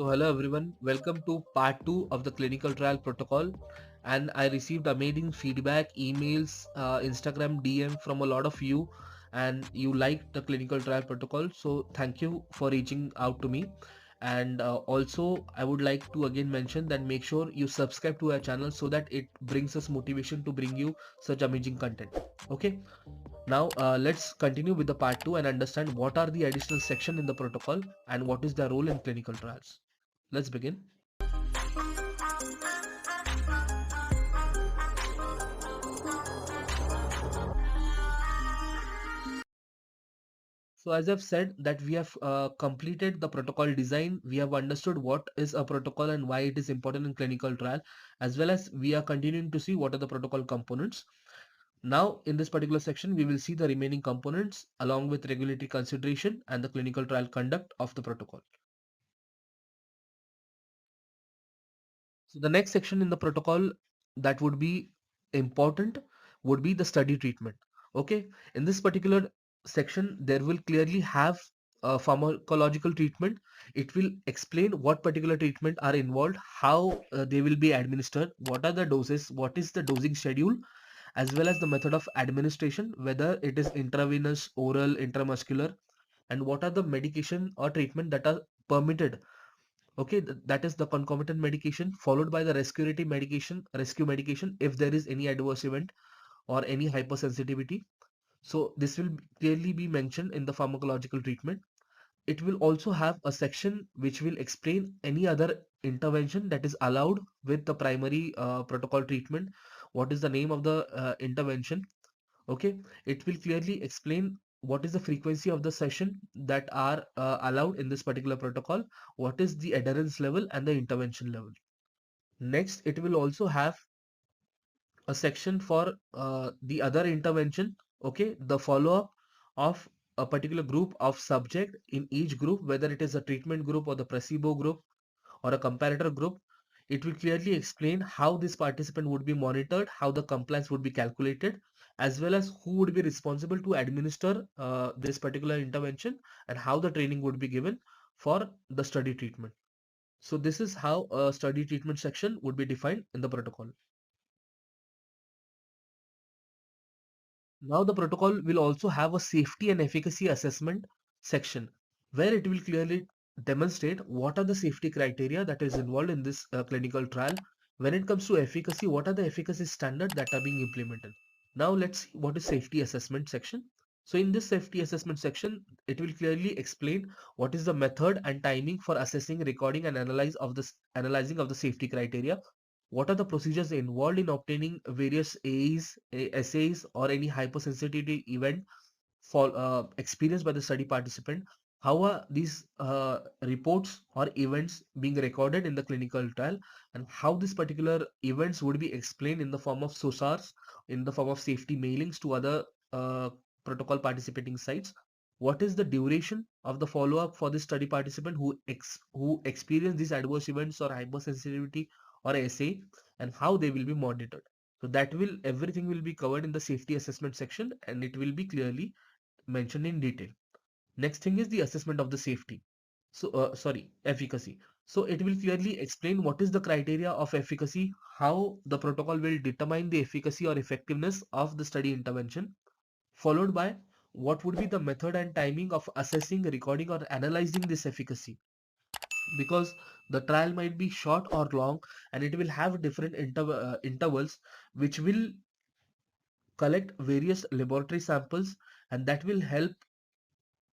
So hello everyone, welcome to part 2 of the clinical trial protocol. And I received amazing feedback, emails, Instagram DM from a lot of you, and you liked the clinical trial protocol. So thank you for reaching out to me. And also I would like to again mention that make sure you subscribe to our channel so that it brings us motivation to bring you such amazing content. Okay. Now let's continue with the part 2 and understand what are the additional section in the protocol and what is their role in clinical trials. Let's begin. So as I've said that we have completed the protocol design, we have understood what is a protocol and why it is important in clinical trial, as well as we are continuing to see what are the protocol components. Now in this particular section, we will see the remaining components along with regulatory consideration and the clinical trial conduct of the protocol. So the next section in the protocol that would be important would be the study treatment. Okay, in this particular section, there will clearly have a pharmacological treatment. It will explain what particular treatment are involved, how they will be administered, what are the doses, what is the dosing schedule, as well as the method of administration, whether it is intravenous, oral, intramuscular, and what are the medication or treatment that are permitted. Okay, that is the concomitant medication followed by the rescue medication if there is any adverse event or any hypersensitivity. So this will clearly be mentioned in the pharmacological treatment. It will also have a section which will explain any other intervention that is allowed with the primary protocol treatment. What is the name of the intervention? Okay, it will clearly explain what is the frequency of the session that are allowed in this particular protocol, what is the adherence level and the intervention level. Next, it will also have a section for the other intervention. Okay, the follow-up of a particular group of subject in each group, whether it is a treatment group or the placebo group or a comparator group. It will clearly explain how this participant would be monitored, how the compliance would be calculated, as well as who would be responsible to administer this particular intervention and how the training would be given for the study treatment. So this is how a study treatment section would be defined in the protocol. Now the protocol will also have a safety and efficacy assessment section where it will clearly demonstrate what are the safety criteria that is involved in this clinical trial. When it comes to efficacy, what are the efficacy standards that are being implemented? Now let's see what is safety assessment section. So in this safety assessment section, it will clearly explain what is the method and timing for assessing, recording and analyzing of the safety criteria. What are the procedures involved in obtaining various assays or any hypersensitivity event for experienced by the study participant? How are these reports or events being recorded in the clinical trial, and how this particular events would be explained in the form of SOSARs, in the form of safety mailings to other uh, protocol participating sites? What is the duration of the follow-up for this study participant who experience these adverse events or hypersensitivity or assay, and how they will be monitored? So that will everything will be covered in the safety assessment section, and it will be clearly mentioned in detail. Next thing is the assessment of the safety. So, efficacy. So it will clearly explain what is the criteria of efficacy, how the protocol will determine the efficacy or effectiveness of the study intervention, followed by what would be the method and timing of assessing, recording, or analyzing this efficacy. Because the trial might be short or long, and it will have different intervals, which will collect various laboratory samples, and that will help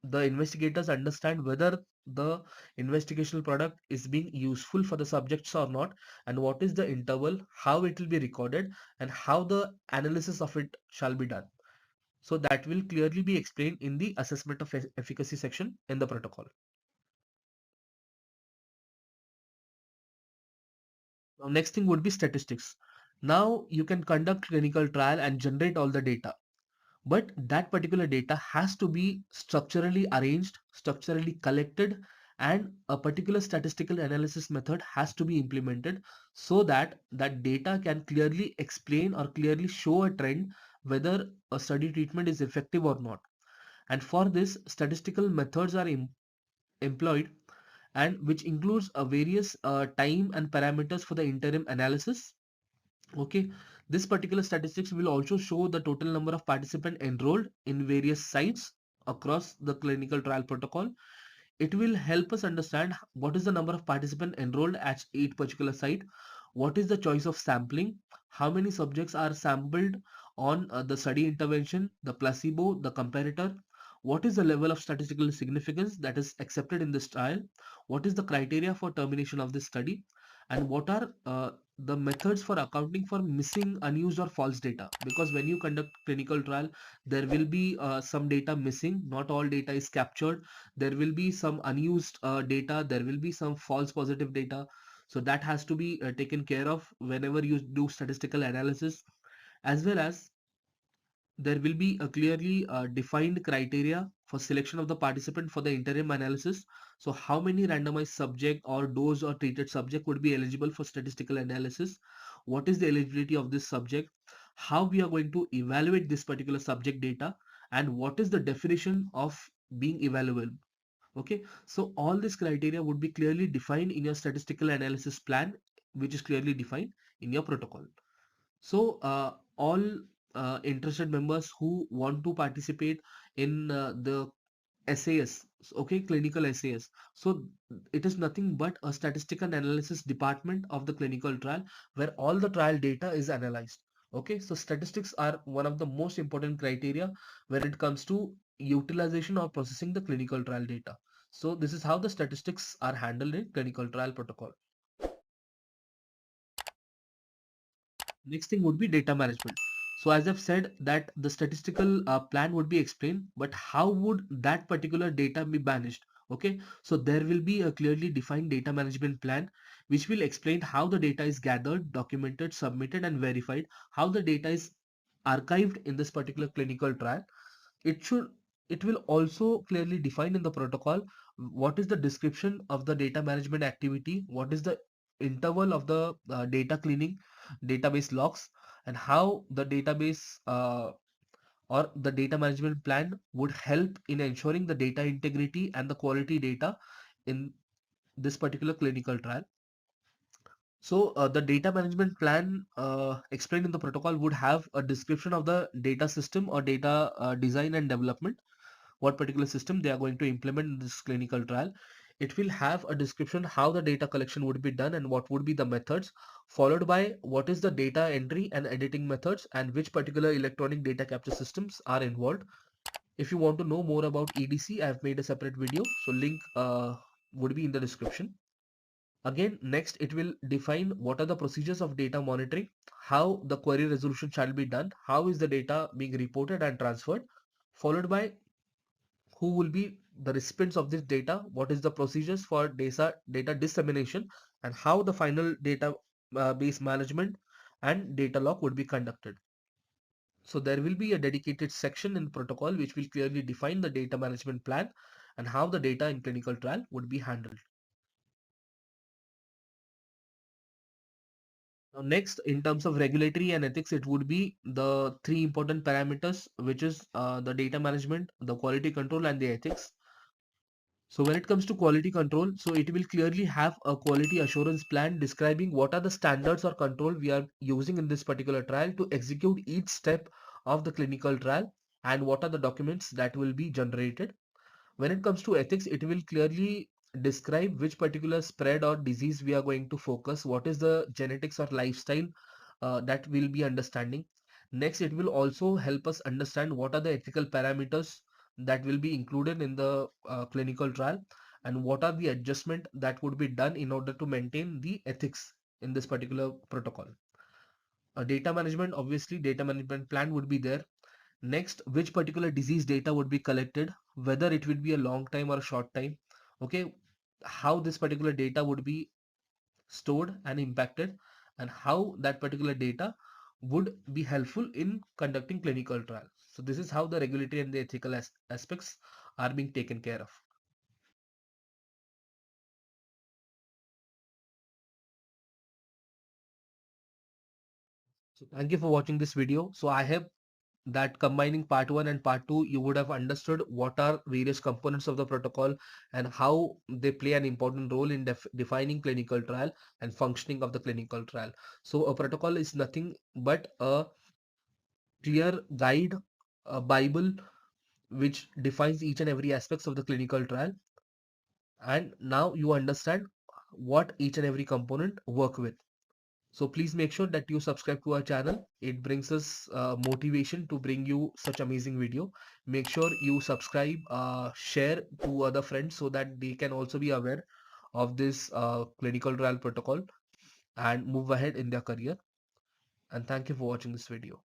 the investigators understand whether the investigational product is being useful for the subjects or not, and what is the interval, how it will be recorded, and how the analysis of it shall be done. So that will clearly be explained in the assessment of efficacy section in the protocol. Now, next thing would be statistics. Now you can conduct clinical trial and generate all the data, but that particular data has to be structurally arranged, structurally collected, and a particular statistical analysis method has to be implemented so that that data can clearly explain or clearly show a trend whether a study treatment is effective or not. And for this, statistical methods are employed, and which includes various time and parameters for the interim analysis. Okay, this particular statistics will also show the total number of participants enrolled in various sites across the clinical trial protocol. It will help us understand what is the number of participants enrolled at each particular site, what is the choice of sampling, how many subjects are sampled on the study intervention, the placebo, the comparator, what is the level of statistical significance that is accepted in this trial, what is the criteria for termination of this study, and what are the methods for accounting for missing, unused or false data. Because when you conduct clinical trial, there will be some data missing, not all data is captured, there will be some unused data, there will be some false positive data. So that has to be taken care of whenever you do statistical analysis, as well as there will be a clearly defined criteria for selection of the participant for the interim analysis. So how many randomized subject or dose or treated subject would be eligible for statistical analysis? What is the eligibility of this subject? How we are going to evaluate this particular subject data? And what is the definition of being evaluable? Okay, so all this criteria would be clearly defined in your statistical analysis plan, which is clearly defined in your protocol. So all interested members who want to participate in the SAS, okay, clinical SAS. So it is nothing but a statistical analysis department of the clinical trial where all the trial data is analyzed. Okay, so statistics are one of the most important criteria when it comes to utilization or processing the clinical trial data. So this is how the statistics are handled in clinical trial protocol. Next thing would be data management. So as I've said that the statistical plan would be explained, but how would that particular data be managed? Okay, so there will be a clearly defined data management plan which will explain how the data is gathered, documented, submitted and verified, how the data is archived in this particular clinical trial. It will also clearly define in the protocol what is the description of the data management activity, what is the interval of the data cleaning, database logs, and how the database or the data management plan would help in ensuring the data integrity and the quality data in this particular clinical trial. So the data management plan explained in the protocol would have a description of the data system or data design and development, what particular system they are going to implement in this clinical trial. It will have a description how the data collection would be done and what would be the methods, followed by what is the data entry and editing methods and which particular electronic data capture systems are involved. If you want to know more about EDC, I have made a separate video, so link would be in the description. Again, next it will define what are the procedures of data monitoring, how the query resolution shall be done, how is the data being reported and transferred, followed by who will be the recipients of this data, what is the procedures for data dissemination, and how the final data base management and data lock would be conducted. So there will be a dedicated section in the protocol which will clearly define the data management plan and how the data in clinical trial would be handled. Now next, in terms of regulatory and ethics, it would be the three important parameters, which is the data management, the quality control and the ethics. So when it comes to quality control, so it will clearly have a quality assurance plan describing what are the standards or control we are using in this particular trial to execute each step of the clinical trial, and what are the documents that will be generated. When it comes to ethics, it will clearly describe which particular spread or disease we are going to focus, what is the genetics or lifestyle that we'll be understanding. Next, it will also help us understand what are the ethical parameters that will be included in the clinical trial, and what are the adjustment that would be done in order to maintain the ethics in this particular protocol. Data management, obviously data management plan would be there. Next, which particular disease data would be collected, whether it will be a long time or a short time. Okay, how this particular data would be stored and impacted, and how that particular data would be helpful in conducting clinical trial. So this is how the regulatory and the ethical aspects are being taken care of. So thank you for watching this video. So I have that combining part 1 and part 2, you would have understood what are various components of the protocol and how they play an important role in defining clinical trial and functioning of the clinical trial. So a protocol is nothing but a clear guide, a Bible, which defines each and every aspects of the clinical trial. And now you understand what each and every component work with. So please make sure that you subscribe to our channel. It brings us motivation to bring you such amazing video. Make sure you subscribe, share to other friends so that they can also be aware of this clinical trial protocol and move ahead in their career. And thank you for watching this video.